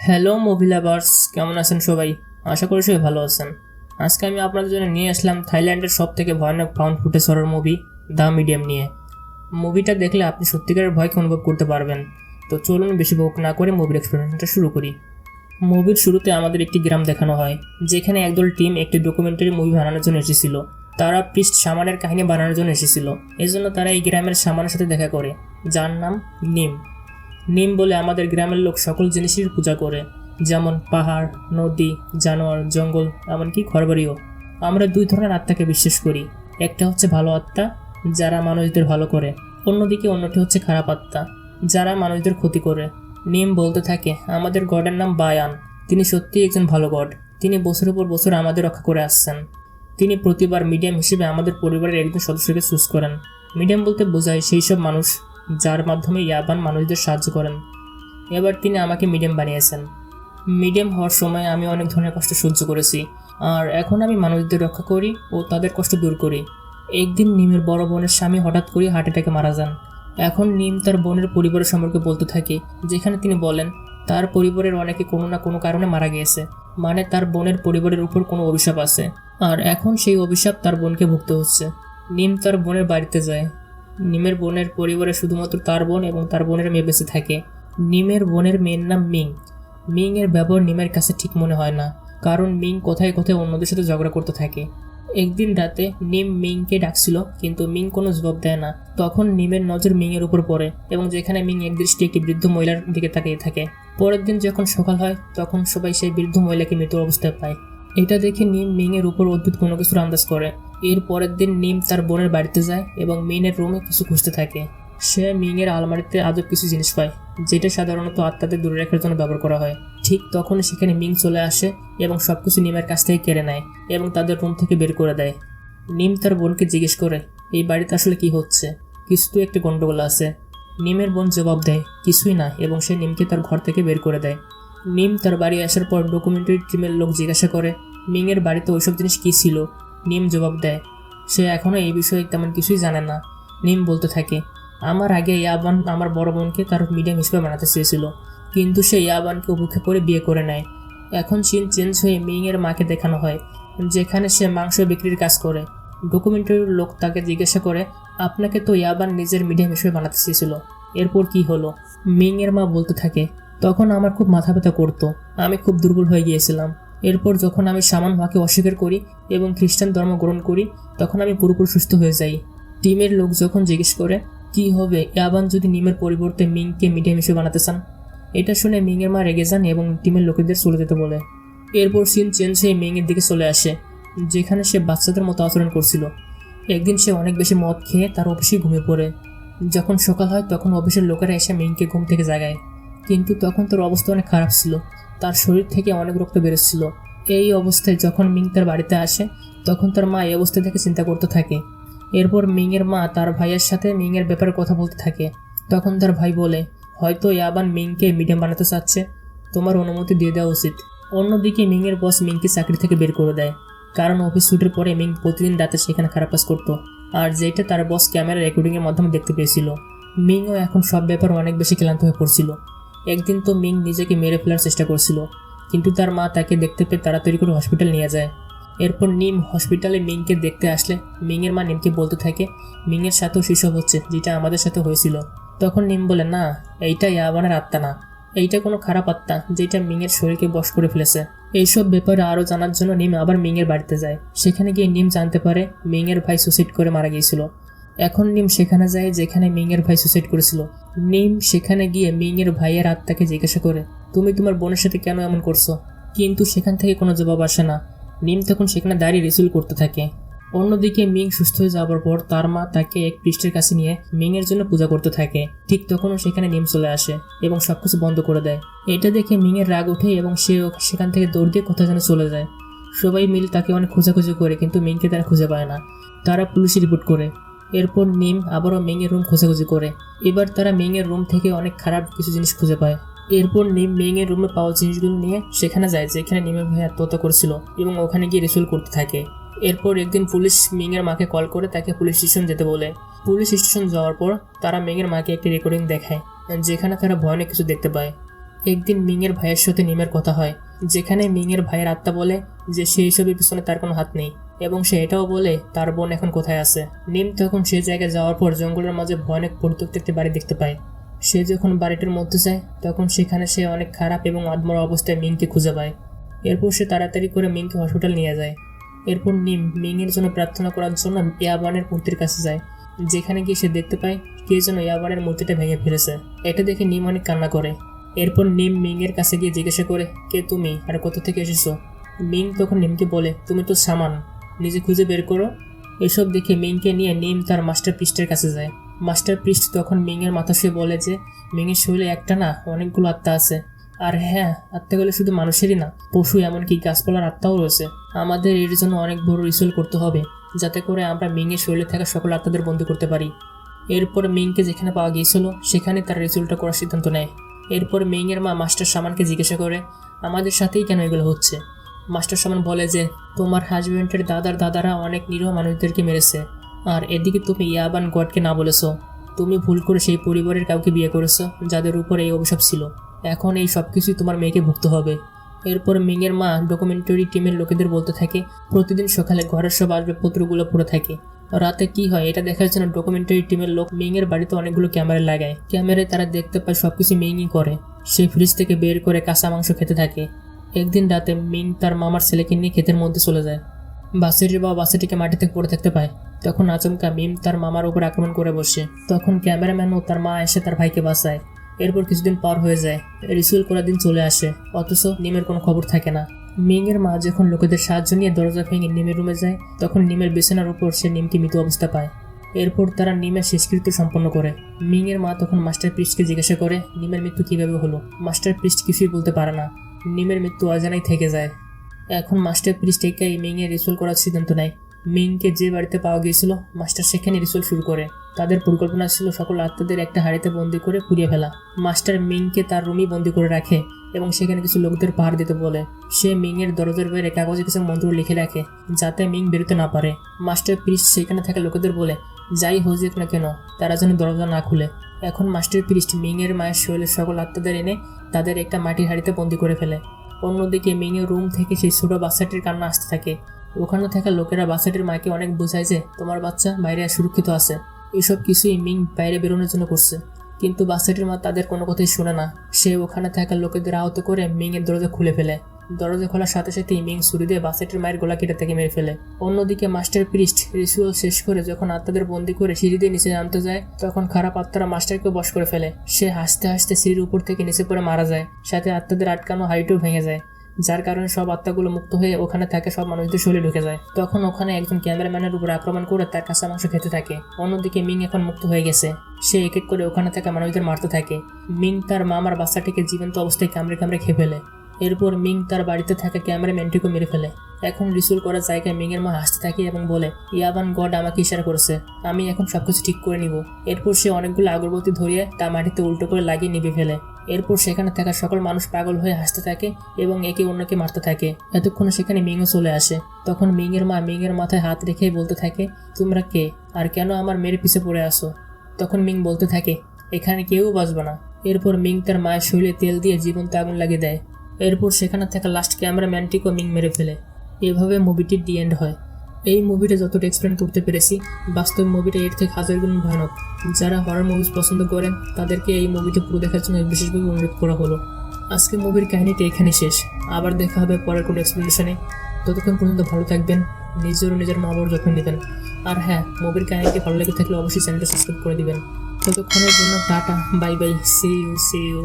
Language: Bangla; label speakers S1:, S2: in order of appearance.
S1: হ্যালো মুভি লাভার্স, কেমন আছেন সবাই? আশা করি সবাই ভালো আছেন। আজকে আমি আপনাদের জন্য নিয়ে আসলাম থাইল্যান্ডের সব থেকে ভয়ানক found footage horror movie the medium নিয়ে। মুভিটা দেখলে আপনি সত্যিকারের ভয়কে অনুভব করতে পারবেন। তো চলুন বেশি বক না করে মুভির এক্সপ্লেনেশনটা শুরু করি। মুভির শুরুতে আমাদের একটি গ্রাম দেখানো হয়, যেখানে একদল টিম একটি ডকুমেন্টারি মুভি বানানোর জন্য এসেছিল। তারা প্রিস্ট শামানের কাহিনী বানানোর জন্য এসেছিল। এজন্য তারা এই গ্রামের শামানের সাথে দেখা করে, যার নাম নিম। নিম বলে আমাদের গ্রামের লোক সকল জিনিসের পূজা করে, যেমন পাহাড়, নদী, জানোয়ার, জঙ্গল, এমনকি ঘরবাড়িও। আমরা দুই ধরনের আত্মাকে বিশ্বাস করি। একটা হচ্ছে ভালো আত্মা, যারা মানুষদের ভালো করে। অন্যদিকে অন্যটি হচ্ছে খারাপ আত্মা, যারা মানুষদের ক্ষতি করে। নিম বলতে থাকে, আমাদের গডের নাম বায়ান। তিনি সত্যিই একজন ভালো গড। তিনি বছরের পর বছর আমাদের রক্ষা করে আসছেন। তিনি প্রতিবার মিডিয়াম হিসেবে আমাদের পরিবারের একজন সদস্যকে চুজ করেন। মিডিয়াম বলতে বোঝায় সেই সব মানুষ যার মাধ্যমে ইয়াবান মানুষদের সাহায্য করেন। এবার তিনি আমাকে মিডিয়াম বানিয়েছেন। মিডিয়াম হওয়ার সময় আমি অনেক ধরনের কষ্ট সহ্য করেছি, আর এখন আমি মানুষদের রক্ষা করি ও তাদের কষ্ট দূর করি। একদিন নিমের বড় বোনের স্বামী হঠাৎ করে হার্ট অ্যাটাকে মারা যান। এখন নিম তার বোনের পরিবারের সম্পর্কে বলতে থাকে, যেখানে তিনি বলেন তার পরিবারের অনেকে কোনো না কোনো কারণে মারা গিয়েছে, মানে তার বোনের পরিবারের উপর কোনো অভিশাপ আছে, আর এখন সেই অভিশাপ তার বোনকে ভুগতে হচ্ছে। নিম তার বোনের বাড়িতে যায়। নিমের বোনের পরিবারে শুধুমাত্র তার বোন এবং তার বোনের মেয়ে বেঁচে থাকে। নিমের বোনের মেয়ের নাম মিং। মিং এর ব্যবহার নিমের কাছে ঠিক মনে হয় না, কারণ মিং কোথায় কোথায় অন্যদের সাথে ঝগড়া করতে থাকে। একদিন রাতে নিম মিংকে ডাকছিল, কিন্তু মিং কোনো জবাব দেয় না। তখন নিমের নজর মিং এর উপর পড়ে, এবং যেখানে মিং একদৃষ্টি একটি বৃদ্ধ মহিলার দিকে তাকিয়ে থাকে। পরের দিন যখন সকাল হয়, তখন সবাই সেই বৃদ্ধ মহিলাকে মৃত অবস্থায় পায়। এটা দেখে নিম মিং এর উপর অদ্ভুত কোনো কিছুর আন্দাজ করে। এর পরের দিন নিম তার বোনের বাড়িতে যায় এবং মিনের রুমে কিছু খুঁজতে থাকে। সে মিং এর আলমারিতে আজব কিছু জিনিস পায়, যেটা সাধারণত আত্মাদের দূরে রাখার জন্য ব্যবহার করা হয়। ঠিক তখন সেখানে মিং চলে আসে এবং সবকিছু নিমের কাছ থেকে কেড়ে নেয় এবং তাদের রুম থেকে বের করে দেয়। নিম তার বোনকে জিজ্ঞেস করে, এই বাড়িতে আসলে কি হচ্ছে? কিছু তো একটি গন্ডগোল আছে। নিমের বোন জবাব দেয়, কিছুই না, এবং সে নিমকে তার ঘর থেকে বের করে দেয়। নিম তার বাড়ি আসার পর ডকুমেন্টারি টিমের লোক জিজ্ঞাসা করে, মিং এর বাড়িতে ওইসব জিনিস কী ছিল? নিম জবাব দেয়, সে এখনও এই বিষয়ে তেমন কিছুই জানে না। নিম বলতে থাকে, আমার আগে ইয়াবান আমার বড় বোনকে তার মিডিয়াম হিসেবে বানাতে চেয়েছিল, কিন্তু সে ইয়াবানকে উপেক্ষা করে বিয়ে করে নেয়। এখন সিন চেঞ্জ হয়ে মিং এর মাকে দেখানো হয়, যেখানে সে মাংস বিক্রির কাজ করে। ডকুমেন্টারির লোক তাকে জিজ্ঞাসা করে, আপনাকে তো ইয়াবান নিজের মিডিয়াম হিসেবে বানাতে চেয়েছিল, এরপর কি হলো? মিং এর মা বলতে থাকে, তখন আমার খুব মাথা ব্যথা করতো, আমি খুব দুর্বল হয়ে গিয়েছিলাম। এরপর যখন আমি শামান মাকে অস্বীকার করি এবং খ্রিস্টান ধর্ম গ্রহণ করি, তখন আমি পুরোপুরি সুস্থ হয়ে যাই। টিমের লোক যখন জিজ্ঞেস করে, কি হবে ইয়াবান যদি নিমের পরিবর্তে মিংকে মিডিয়াম হিসেবে বানাতে চান? এটা শুনে মিংয়ের মা রেগে যান এবং টিমের লোকেদের চলে যেতে বলে। এরপর সিন চেঞ্জ হয়ে মিংয়ের দিকে চলে আসে, যেখানে সে বাচ্চাদের মতো আচরণ করছিল। একদিন সে অনেক বেশি মদ খেয়ে তার অফিসে ঘুমিয়ে পড়ে। যখন সকাল হয়, তখন অফিসের লোকেরা এসে মিংকে ঘুম থেকে জাগায়, কিন্তু তখন তার অবস্থা অনেক খারাপ ছিল। তার শরীর থেকে অনেক রক্ত বেরোচ্ছিল। এই অবস্থায় যখন মিং তার বাড়িতে আসে, তখন তার মা এই অবস্থা থেকে চিন্তা করতে থাকে। এরপর মিংয়ের মা তার ভাইয়ের সাথে মিংয়ের ব্যাপারে কথা বলতে থাকে। তখন তার ভাই বলে, হয়তো ইয়াবান মিংকে মিডিয়াম বানাতে চাচ্ছে, তোমার অনুমতি দিয়ে দেওয়া উচিত। অন্যদিকে মিংয়ের বস মিংকে চাকরি থেকে বের করে দেয়, কারণ অফিস ছুটির পরে মিং প্রতিদিন রাতে সেখানে খারাপ কাজ করতো, আর যেটা তার বস ক্যামেরা রেকর্ডিংয়ের মাধ্যমে দেখতে পেয়েছিল। মিংও এখন সব ব্যাপার অনেক বেশি ক্লান্ত হয়ে পড়ছিল। একদিন তো মিং নিজেকে মেরে ফেলার চেষ্টা করছিল, কিন্তু তার মা তাকে দেখতে পেয়ে তাড়াতাড়ি করে হসপিটাল নিয়ে যায়। এরপর নিম হসপিটালে মিংকে দেখতে আসলে মিংয়ের মা নিমকে বলতে থাকে, মিংয়ের সাথেও সেসব হচ্ছে যেটা আমাদের সাথে হয়েছিল। তখন নিম বলে, না, এইটা ইয়াবানের আত্মা না, এইটা কোনো খারাপ আত্মা যেটা মিংয়ের শরীরকে বশ করে ফেলেছে। এইসব ব্যাপারে আরও জানার জন্য নিম আবার মিংয়ের বাড়িতে যায়। সেখানে গিয়ে নিম জানতে পারে মিংয়ের ভাই সুসাইড করে মারা গিয়েছিল। এখন নিম সেখানে যায় যেখানে মিংয়ের ভাই সুসাইড করেছিল। নিম সেখানে গিয়ে মিংয়ের ভাইয়ের আত্মাকে জিজ্ঞাসা করে, তুমি তোমার বোনের সাথে কেন এমন করছো? কিন্তু সেখান থেকে কোনো জবাব আসে না। নিম তখন সেখানে দাঁড়িয়ে রিসুল করতে থাকে। অন্যদিকে মিং সুস্থ হয়ে যাওয়ার পর তার মা তাকে এক পৃষ্ঠের কাছে নিয়ে মিংয়ের জন্য পূজা করতে থাকে। ঠিক তখনও সেখানে নিম চলে আসে এবং সবকিছু বন্ধ করে দেয়। এটা দেখে মিংয়ের রাগ ওঠে এবং সে সেখান থেকে দৌড় দিয়ে কোথায় যেন চলে যায়। সবাই মিল তাকে অনেক খোঁজাখুঁজি করে, কিন্তু মিংকে তারা খুঁজে পায় না। তারা পুলিশে রিপোর্ট করে। এরপর নিম আবারও মিংয়ের রুম খোঁজাখুঁজি করে। এবার তারা মিংয়ের রুম থেকে অনেক খারাপ কিছু জিনিস খুঁজে পায়। এরপর নিম মিংয়ের রুমে পাওয়া জিনিসগুলো নিয়ে সেখানে যায় যেখানে নিমের ভাই আত্মহত্যা করেছিল, এবং ওখানে গিয়ে রিসুল করতে থাকে। এরপর একদিন পুলিশ মিংয়ের মাকে কল করে তাকে পুলিশ স্টেশন যেতে বলে। পুলিশ স্টেশন যাওয়ার পর তারা মিংয়ের মাকে একটি রেকর্ডিং দেখায়, যেখানে তারা ভয়ানক কিছু দেখতে পায়। একদিন মিংয়ের ভাইয়ের সাথে নিমের কথা হয়, যেখানে মিংয়ের ভাইয়ের আত্মা বলে যে সেই সবের পিছনে তার কোনো হাত নেই, এবং সে এটাও বলে তার বোন এখন কোথায় আছে। নিম তখন সেই জায়গায় যাওয়ার পর জঙ্গলের মাঝে ভয়ানক পরিত্যক্ত একটি বাড়ি দেখতে পায়। সে যখন বাড়িটির মধ্যে যায় তখন সেখানে সে অনেক খারাপ এবং আদমরা অবস্থায় মিংকে খুঁজে পায়। এরপর সে তাড়াতাড়ি করে মিংকে হসপিটাল নিয়ে যায়। এরপর নিম মিংয়ের জন্য প্রার্থনা করার জন্য ইয়াবানের মূর্তির কাছে যায়, যেখানে গিয়ে সে দেখতে পায় কে যেন ইয়াবানের মূর্তিটা ভেঙে ফেলেছে। এটা দেখে নিম অনেক কান্না করে। এরপর নিম মিংয়ের কাছে গিয়ে জিজ্ঞাসা করে, কে তুমি আর কোথা থেকে এসেছো? মিং তখন নিমকে বলে, তুমি তো সামান, নিজে খুঁজে বের করো। এসব দেখে মিংকে নিয়ে নিম তার মাস্টার পৃষ্ঠের কাছে যায়। মাস্টার পৃষ্ঠ তখন মিংয়ের মাথা শুয়ে বলে যে মিংয়ের শরীরে একটা না অনেকগুলো আত্মা আছে, আর হ্যাঁ, আত্মাগুলো শুধু মানুষেরই না, পশু এমনকি গাছপালার আত্মাও রয়েছে। আমাদের এর জন্য অনেক বড় রিচুয়াল করতে হবে, যাতে করে আমরা মিংয়ের শরীরে থাকা সকল আত্মাদের বন্দী করতে পারি। এরপর মিংকে যেখানে পাওয়া গিয়েছিল সেখানে তার রিচুয়ালটা করার সিদ্ধান্ত নেয়। এরপর মিংয়ের মা মাস্টার সামানকে জিজ্ঞাসা করে, আমাদের সাথেই কেন এগুলো হচ্ছে? মাস্টার সামান বলে যে তোমার হাজব্যান্ডের দাদার দাদারা অনেক নিরীহ মানুষদেরকে মেরেছে, আর এদিকে তুমি ইয়াবান গডকে না বলেছো। তুমি ভুল করে সেই পরিবারের কাউকে বিয়ে করেছো যাদের উপর এই অভিশাপ ছিল। এখন এই সব কিছুই তোমার মেয়েকে ভুগতে হবে। এরপর মিংয়ের মা ডকুমেন্টারি টিমের লোকেদের বলতে থাকে প্রতিদিন সকালে ঘরের সব আসবাবপত্রগুলো পড়ে থাকে। রাতে কি হয় এটা দেখার জন্য ডকুমেন্টারি টিমের লোক মিংয়ের বাড়িতে অনেকগুলো ক্যামেরা লাগায়। ক্যামেরায় তারা দেখতে পায় সবকিছু মিংই করে। সে ফ্রিজ থেকে বের করে কাঁচা মাংস খেতে থাকে। একদিন রাতে মিং তার মামার ছেলেকে নিয়ে ক্ষেতের মধ্যে চলে যায়। বাসেটির বাবা বাচ্চাটিকে মাটিতে পড়ে থাকতে পায়। তখন আচমকা মিম তার মামার উপর আক্রমণ করে বসে। তখন ক্যামেরাম্যানও তার মা এসে তার ভাইকে বাঁচায়। এরপর কিছুদিন পার হয়ে যায়, রিচুয়াল করার দিন চলে আসে, অথচ নিমের কোনো খবর থাকে না। মিংয়ের মা যখন লোকেদের সাহায্য নিয়ে দরজা ভেঙে নিমের রুমে যায় তখন নিমের বিছানার উপর সে নিমকে মৃত অবস্থা পায়। এরপর তারা নিমের শেষকৃত্য সম্পন্ন করে। মিংয়ের মা তখন মাস্টার পৃষ্ঠকে জিজ্ঞাসা করে নিমের মৃত্যু কীভাবে হলো। মাস্টার পৃষ্ঠ কিছুই বলতে পারে না। নিমের মৃত্যু অজানাই থেকে যায়। এখন মাস্টার পৃষ্ঠ একাই মিংয়ের রিচুয়াল করার সিদ্ধান্ত নেয়। মিংকে যে বাড়িতে পাওয়া গিয়েছিল মাস্টার সেখানে রিচুয়াল শুরু করে। তাদের পরিকল্পনা ছিল সকল আত্মাদের একটা হাড়িতে বন্দি করে পুড়িয়ে ফেলা। মাস্টার মিংকে তার রুমই বন্দি করে রাখে এবং সেখানে কিছু লোকদের পাহাড় দিতে বলে। সে মিংয়ের দরজার বাইরে কাগজে কিছু মন্ত্র লিখে রাখে যাতে মিং বেরোতে না পারে। মাস্টার পৃষ্ঠ সেখানে থাকা লোকেদের বলে যাই হোক না কেন তারা যেন দরজা না খুলে। এখন মাস্টার পৃষ্ঠ মিংয়ের মায়ের শরীরের সকল আত্মাদের এনে তাদের একটা মাটির হাড়িতে বন্দি করে ফেলে। অন্যদিকে মিংয়ের রুম থেকে সেই ছোট বাচ্চাটির কান্না আসতে থাকে। ওখানে থাকা লোকেরা বাচ্চাটির মাকে অনেক বোঝায় যে তোমার বাচ্চা বাইরে সুরক্ষিত আছে। এসব কিছুই মিং বাইরে বেরোনোর জন্য করছে, কিন্তু বাচ্চাটির মা তাদের কোনো কথাই শোনে না। সে ওখানে থাকা লোকেদের আহত করে মিংয়ের দরজা খুলে ফেলে। দরজা খোলার সাথে সাথেই মিং ছুরি দিয়ে বাচ্চাটির মায়ের গলা কেটে থেকে মেরে ফেলে। অন্যদিকে মাস্টার পৃষ্ঠ রিচুয়াল শেষ করে যখন আত্মাদের বন্দি করে সিঁড়ি দিয়ে নিচে নামতে যায় তখন খারাপ আত্মারা মাস্টারকে বশ করে ফেলে। সে হাসতে হাসতে সিঁড়ির উপর থেকে নিচে পড়ে মারা যায়, সাথে আত্মাদের আটকানো হাইটও ভেঙে যায়, যার কারণে সব আত্মাগুলো মুক্ত হয়ে ওখানে থাকে সব মানুষদের শরীরে ঢুকে যায়। তখন ওখানে একজন ক্যামেরাম্যানের উপর আক্রমণ করে তার কাঁচা মাংস খেতে থাকে। অন্যদিকে মিং এখন মুক্ত হয়ে গেছে। সে এক এক করে ওখানে থাকা মানুষদের মারতে থাকে। মিং তার মামার বাচ্চাটিকে জীবন্ত অবস্থায় কামড়ে কামড়ে খেয়ে ফেলে। এরপর মিং তার বাড়িতে থাকা ক্যামেরাম্যানটিকে মেরে ফেলে। এখন রিচুয়াল করার জায়গায় মিংয়ের মা হাসতে থাকে এবং বলে ইয়াবান গড আমাকে ইশারা করেছে, আমি এখন সবকিছু ঠিক করে নিব। এরপর সে অনেকগুলো আগরবাতি ধরিয়ে তা মাটিতে উল্টো করে লাগিয়ে নিভে ফেলে। এরপর সেখানে থাকা সকল মানুষ পাগল হয়ে হাসতে থাকে এবং একে অন্যকে মারতে থাকে। এতক্ষণে সেখানে মিংও চলে আসে। তখন মিংয়ের মা মিংয়ের মাথায় হাত রেখেই বলতে থাকে তোমরা কে আর কেন আমার মেয়ের পিছে পড়ে আসো। তখন মিং বলতে থাকে এখানে কেউ বাঁচবে না। এরপর মিং তার মায়ের শরীরে তেল দিয়ে জীবন্ত আগুন লাগিয়ে দেয়। এরপর সেখানে থাকা লাস্ট ক্যামেরাম্যানটিকেও মিং মেরে ফেলে। এভাবে মুভিটির ডি এন্ড হয়। এই মুভিটা যতটা এক্সপ্লেন করতে পেরেছি, বাস্তব মুভিটা এর থেকে হাজার গুণ ভয়ানক। যারা হরর মুভিজ পছন্দ করেন তাদেরকে এই মুভিটি পুরো দেখার জন্য বিশেষভাবে অনুরোধ করা হলো। আজকে মুভির কাহিনীটা এখানে শেষ। আবার দেখা হবে পরের কোনো এক্সপ্লেনেশনে। ততক্ষণ পর্যন্ত ভালো থাকবেন, নিজের মা বাবার যত্ন নেবেন। আর হ্যাঁ, মুভির কাহিনীটি ভালো লেগে থাকলে অবশ্যই চ্যানেলটা সাবস্ক্রাইব করে দিবেন। ততক্ষণের জন্য tata, bye bye, see you.